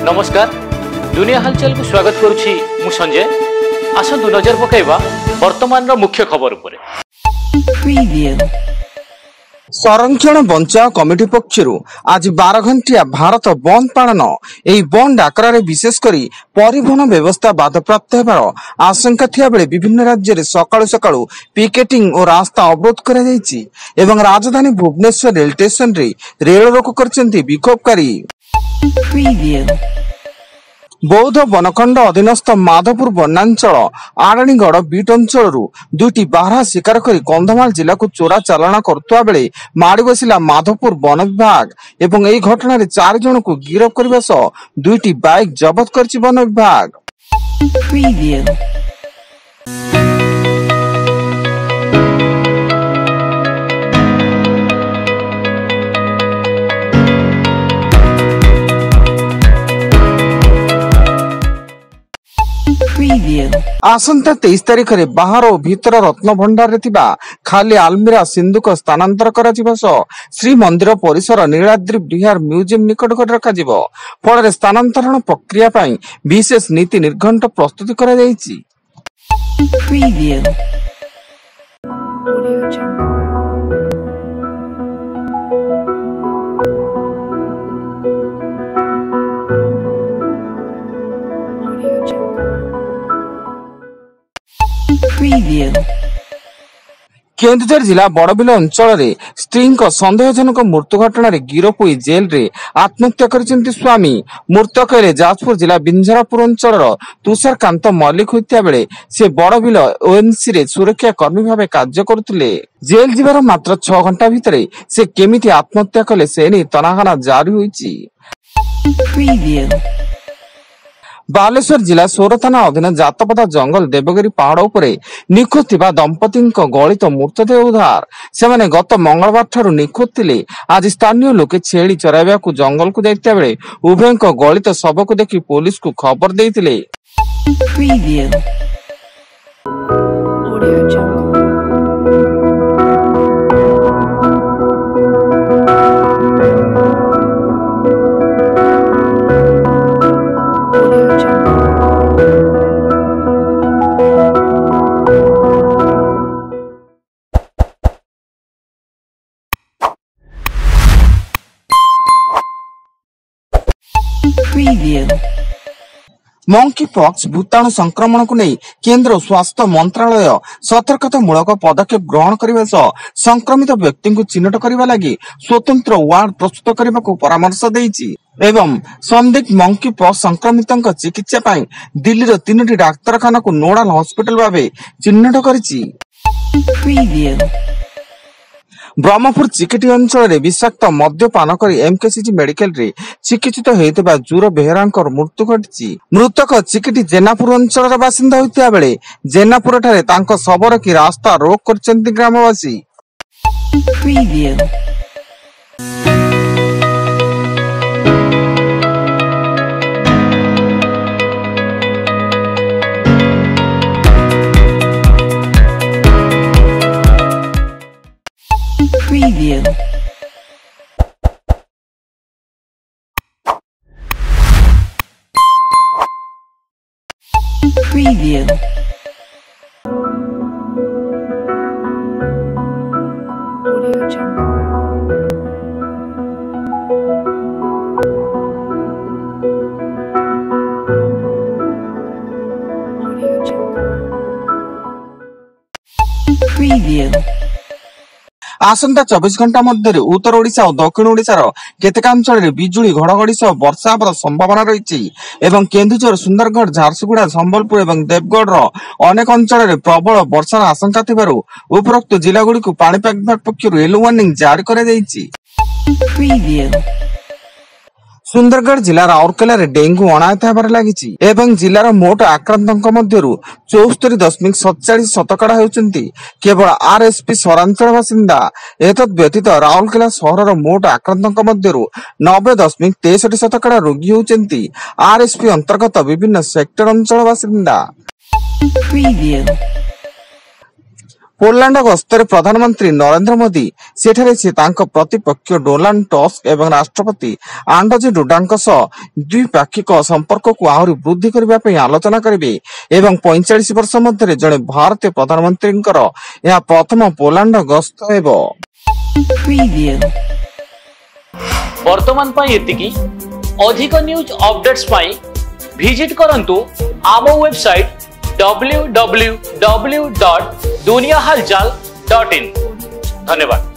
नमस्कार दुनिया हालचाल को स्वागत करुछि मु संजय। आसंतु नजर पकाइबा वर्तमान रो मुख्य खबर उपरे। संरक्षण बंचाओ कमिटी पक्षर आज 12 घंटिया भारत बंद पालन। यह बंद आकर विशेषकर परिवहन व्यवस्था बाधाप्राप्त होबार आशंका थिया बेले विभिन्न राज्य में सकाळु सकाळु पिकेटिंग और रास्ता अवरोध करा जायछि एवं राजधानी भुवनेश्वर रेल स्टेशन रे रेल रोक करछन्ति विक्षोभकारी। बौद्ध बनखंड अधीनस्थ माधवपुर वनांचल आराणीगढ़ बीट अंचल दुईटी बारहा शिकार कर कंधमाल जिला को चोरा चालाण करथुआ बेले माड़ी बसिला माधवपुर वन विभाग एवं एही घटना रे 4 जन को गिरफ्त करबा सह दुईटी बाइक जब्त करछि वन विभाग। आसंता 23 तारिख में बाहर और भीतर रत्न भंडार रे थिबा खाली आलमीरा सिंधुक स्थानांतर कराजिबा सह श्री मंदिर परिसर नीलाद्रि बिहार म्यूजियम निकट रखा जिवो। फल स्थानांतरण प्रक्रिया पई विशेष नीति निर्घंट प्रस्तुति करा जायछि। केन्दुझर जिला बड़बिल अंचल रे स्त्री सन्देहजनक मृत्यु घटना गिरफ हुई जेल रे आत्महत्या करिसेंति स्वामी। मृतक हेले जाजपुर जिला बिंझरापुर अंचल तुषारकांत मल्लिक होइता बेले से बड़बिल ओएनसी रे सुरक्षा कर्मी भावे कार्य करुथिले। जेल जीवार मात्र 6 घंटा भितरे से केमिति आत्महत्या कले से नै तनाघना जारी होइछि। बालेश्वर जिला सोर थाना अधीन जातपदा जंगल देवगिरी पहाड़ उपरे निखोज थिबा दंपति गलित मृतदेह उद्धार। सेमाने गत मंगलवार ठारू निखोज थिले। आज स्थानीय लोके छेली चराइबा को जंगल को जाइता बेले उभय गलित शव को देखि पुलिस को खबर देइथिले। मंकी पॉक्स भूताणु संक्रमण को नहीं केंद्र स्वास्थ्य मंत्रालय सतर्कता मूलक पदक्षेप ग्रहण करने सह संक्रमित व्यक्ति को चिन्हट करने लगी स्वतंत्र वार्ड प्रस्तुत करने को परामर्श देइछि एवं संदिग्ध मंकी पॉक्स संक्रमितों चिकित्सा पाई दिल्ली रो 3टी डाक्तरखाना को नोडाल हॉस्पिटल भावे चिन्हट करिछि। ब्रह्मपुर चिकिटी अंचल रे विषाक्त मद्यपान कर एमकेसीजी मेडिकल रे चिकित्सित होइतबा जूर बेहरांकर मृत्यु घटिछि। मृतक चिकिटी जेनापुर अंचल बासिंदा होइता बेले जेनापुर ठारे तांको शबर की रास्ता रोक करचंती ग्रामवासी। आसंता 24 घंटा मध्य उत्तर ओडिशा और दक्षिण ओडिशार केतेक अंचल बिजुली घड़घड़ी सह वर्षा हेबार संभावना रही एवं केन्दुझर सुंदरगढ़ झारसुगुड़ा संबलपुर और देवगढ़ अनेक अंचल प्रबल वर्षार आशंका थिबारु उपरोक्त जिलागुड़ी को पाणीपाग विभाग पक्षरु येलो वार्निंग जारी करा जायछि। सुंदरगढ़ जिला राउरकेला रे डेंगू अणायत होबार लागिछि एवं जिलार मोट आक्रांतों मध्यरु 74.47 शतकड़ा हेउचंती केवल आरएसपी सहरांचल बासिंदा। एतद व्यतीत राउरकेला सहरर मोट आक्रांतों मध्यरु 90.63 शतकड़ा रोगी हेउचंती आरएसपी अंतर्गत विभिन्न सेक्टर अंचल बासिंदा। पोलैंड गस्तरे प्रधानमंत्री नरेंद्र मोदी सेठारे से तांको प्रतिपक्ष डोनाल्ड टस्क एवं राष्ट्रपति आंडजे डुडांक सह द्विपाक्षिक संपर्क को आहरी वृद्धि करबा पई आलोचना करिवे एवं 45 वर्ष मध्य जड़े भारतीय प्रधानमंत्री यह प्रथम पोलैंड गस्त हेबो। वर्तमान पाई एतिकी अधिक न्यूज अपडेट्स पाई विजिट करंतु आम वेबसाइट www.duniyahalchal.in। धन्यवाद।